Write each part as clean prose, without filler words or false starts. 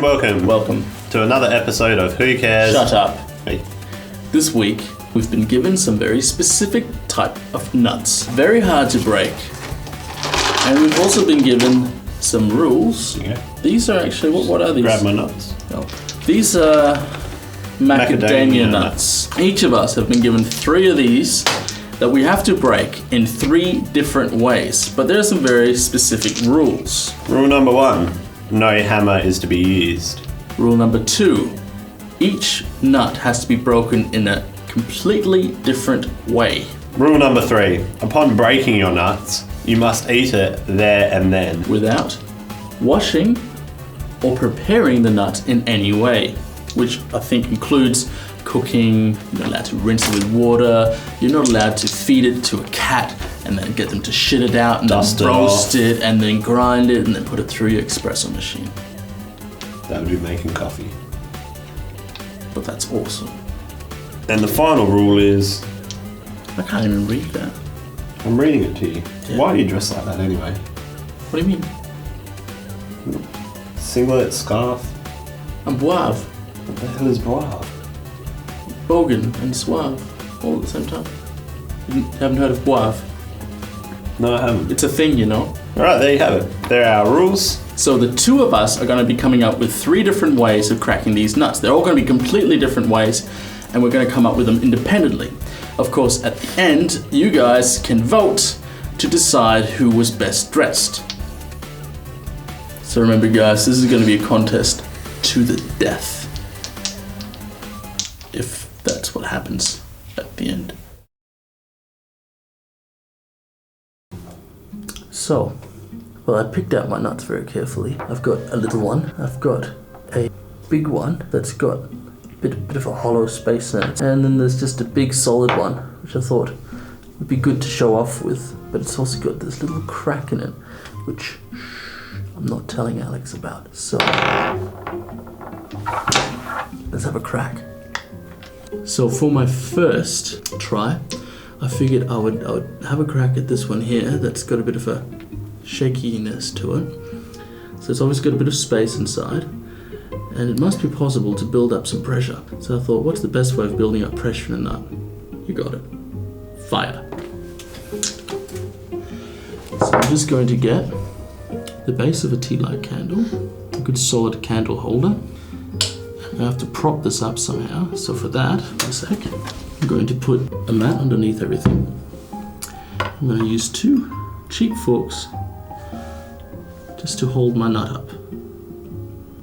Welcome to another episode of Who Cares? Shut Up. Hey. This week, we've been given some very specific type of nuts. Very hard to break. And we've also been given some rules. Yeah. These are actually, what are these? Grab my nuts. Oh. These are macadamia nuts. Each of us have been given 3 of these that we have to break in 3 different ways. But there are some very specific rules. Rule number 1, no hammer is to be used. Rule number 2, each nut has to be broken in a completely different way. Rule number 3, upon breaking your nuts, you must eat it there and then. Without washing or preparing the nut in any way, which I think includes cooking. You're not allowed to rinse it with water. You're not allowed to feed it to a cat and then get them to shit it out and Dust then it roast off. it and then grind it and then put it through your espresso machine. That would be making coffee. But that's awesome. And the final rule is, I can't even read that. I'm reading it to you. Yeah. Why do you dress like that anyway? What do you mean? Singlet, scarf. I'm Boave, What the hell is Boave? Bogan and Suave all at the same time. You haven't heard of Boave? No, I haven't. It's a thing, you know. Alright, there you have it. There are our rules. So the 2 of us are going to be coming up with 3 different ways of cracking these nuts. They're all going to be completely different ways, and we're going to come up with them independently. Of course, at the end, you guys can vote to decide who was best dressed. So remember, guys, this is going to be a contest to the death, if that's what happens at the end. So, well, I picked out my nuts very carefully. I've got a little one. I've got a big one that's got a bit of a hollow space in it. And then there's just a big solid one, which I thought would be good to show off with. But it's also got this little crack in it, which I'm not telling Alex about. So, let's have a crack. So for my first try, I figured I would have a crack at this one here that's got a bit of a shakiness to it. So it's obviously got a bit of space inside, and it must be possible to build up some pressure. So I thought, what's the best way of building up pressure in a nut? You got it. Fire. So I'm just going to get the base of a tea light candle, a good solid candle holder. I have to prop this up somehow. So for that, in a sec, I'm going to put a mat underneath everything. I'm going to use 2 cheap forks just to hold my nut up.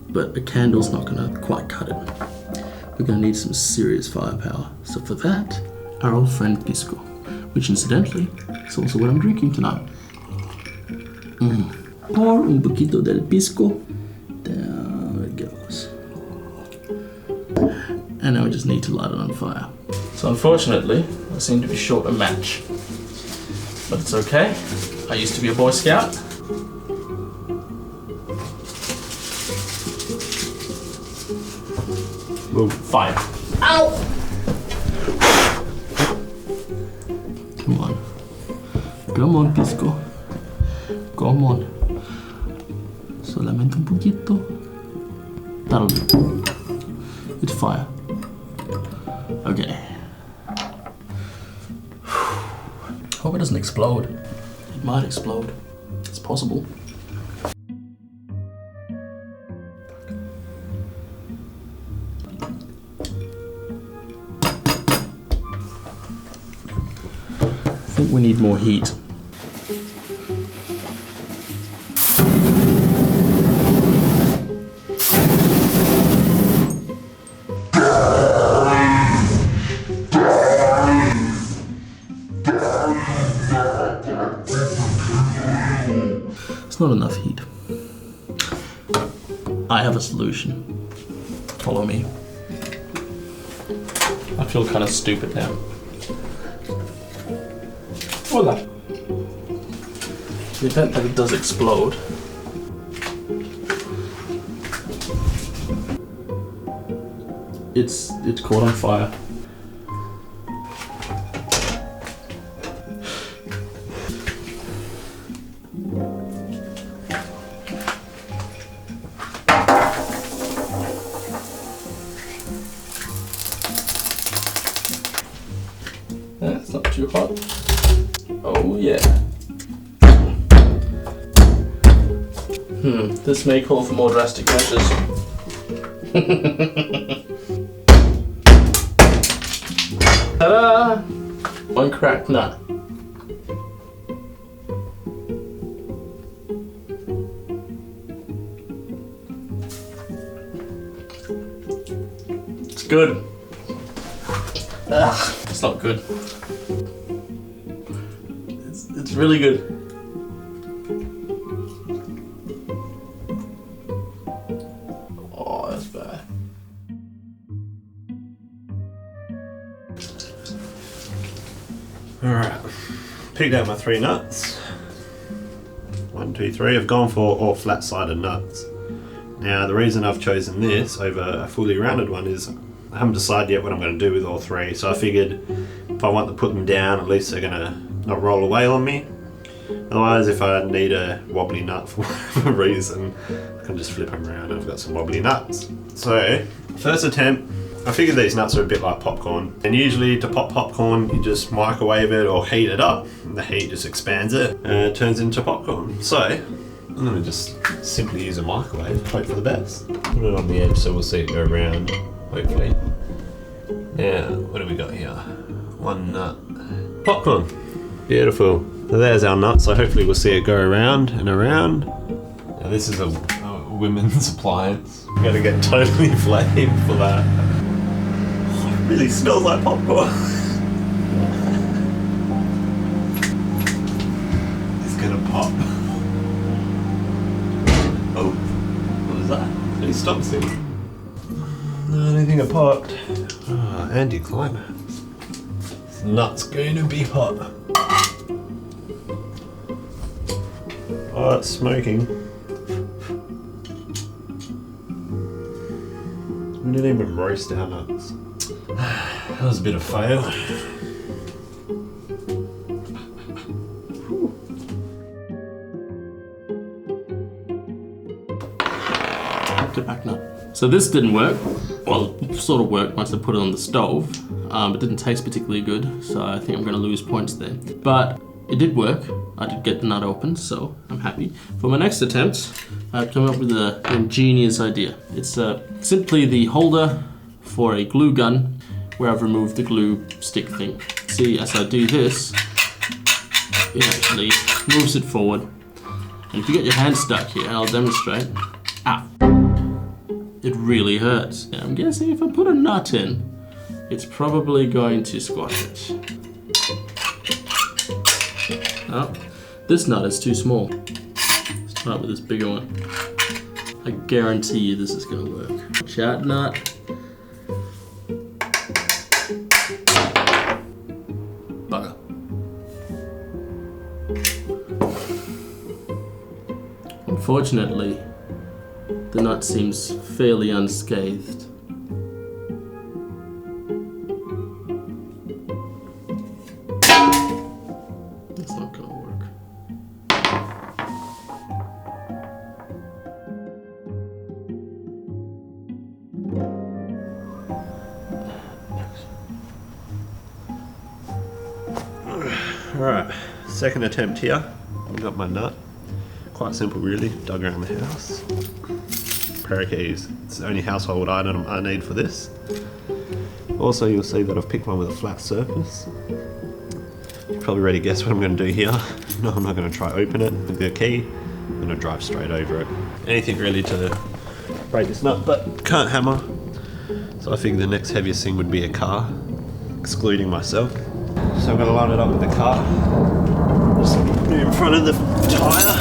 But a candle's not going to quite cut it. We're going to need some serious firepower. So for that, our old friend Pisco, which incidentally is also what I'm drinking tonight. Pour un poquito del pisco. Down it goes. And now we just need to light it on fire. So unfortunately, I seem to be short a match. But it's okay. I used to be a Boy Scout. Move. Fire. Ow! Come on. Come on, Pisco. Come on. Solamente un poquito. That'll do. It's fire. Okay. Hope it doesn't explode. It might explode. It's possible. I think we need more heat. Not enough heat. I have a solution. Follow me. I feel kind of stupid now. Hola. In the event that it does explode, it's caught on fire. That's not too hot. Oh yeah. This may call for more drastic measures. Ta-da! One cracked nut. It's good. Ugh, it's not good. It's really good. Oh, that's bad. Alright, picked out my 3 nuts. 1, 2, 3. I've gone for all flat-sided nuts. Now, the reason I've chosen this over a fully rounded one is I haven't decided yet what I'm going to do with all 3. So I figured if I want to put them down, at least they're going to not roll away on me. Otherwise, if I need a wobbly nut for whatever reason, I can just flip them around and I've got some wobbly nuts. So, first attempt. I figured these nuts are a bit like popcorn, and usually to pop popcorn you just microwave it or heat it up, and the heat just expands it and it turns into popcorn. So I'm going to just simply use a microwave, hope for the best. Put it on the edge so we'll see it go around, hopefully. Now, what do we got here? 1 nut. Popcorn. Beautiful. So there's our nut, so hopefully we'll see it go around and around. Now this is a women's appliance. I'm going to get totally flamed for that. Really smells like popcorn. It's gonna pop. Oh, what was that? It stopped singing. No, I don't think it popped. Oh, anticlimax. This nut's going to be hot. Oh, it's smoking. We didn't even roast our nuts. That was a bit of fail. The back nut. So this didn't work. Well, it sort of worked once I put it on the stove. It didn't taste particularly good, so I think I'm going to lose points there. But it did work. I did get the nut open, so I'm happy. For my next attempt, I've come up with an ingenious idea. It's simply the holder for a glue gun where I've removed the glue stick thing. See, as I do this, it actually moves it forward. And if you get your hand stuck here, I'll demonstrate. Ah, it really hurts. Now, I'm guessing if I put a nut in, it's probably going to squash it. Oh, this nut is too small. Let's start with this bigger one. I guarantee you this is going to work. Chat nut. Bugger. Unfortunately, the nut seems fairly unscathed. That's not gonna work. Alright, second attempt here. I've got my nut. Quite simple really, dug around the house. Pair of keys. It's the only household item I need for this. Also you'll see that I've picked one with a flat surface. You've probably already guessed what I'm going to do here. No, I'm not going to try open it with the key. I'm going to drive straight over it. Anything really to break this nut, but can't hammer. So I figured the next heaviest thing would be a car, excluding myself. So I'm going to line it up with the car. Just put it in front of the tyre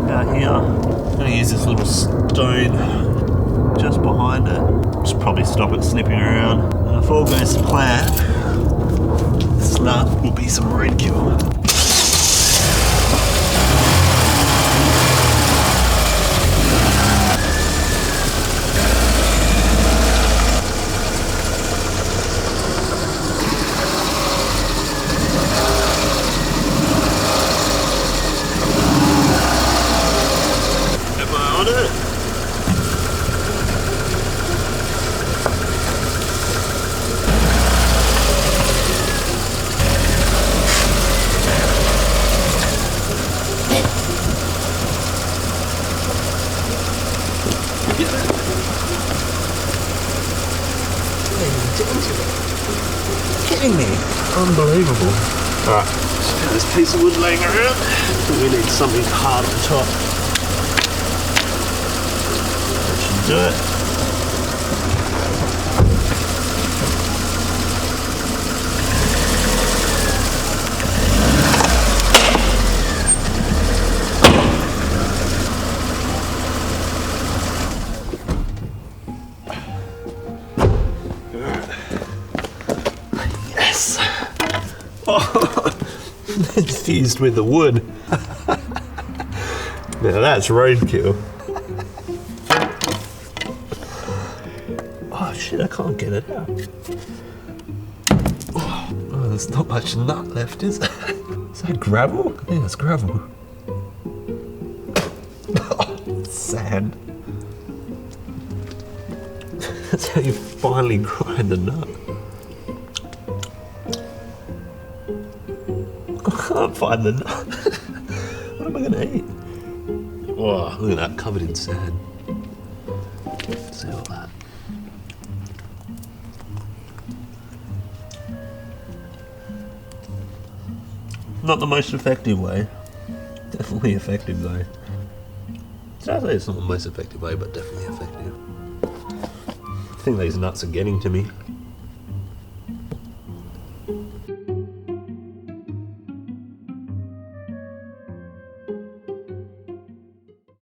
out here. I'm going to use this little stone just behind it. Just probably stop it snipping around. And if all goes to plan, this nut will be some roadkill. Unbelievable. Alright, just got this piece of wood laying around. I think we need something hard on top. That should do it. Yes! Oh, it's fused with the wood. Now that's roadkill. Oh shit, I can't get it out. Oh, there's not much nut left, is there? Is that gravel? I think that's gravel. Oh, sand. That's how you finally grind a nut. I can't find the nut. What am I going to eat? Oh, look at that, covered in sand. See all that. Not the most effective way. Definitely effective though. So I say it's not the most effective way, but definitely effective. I think these nuts are getting to me.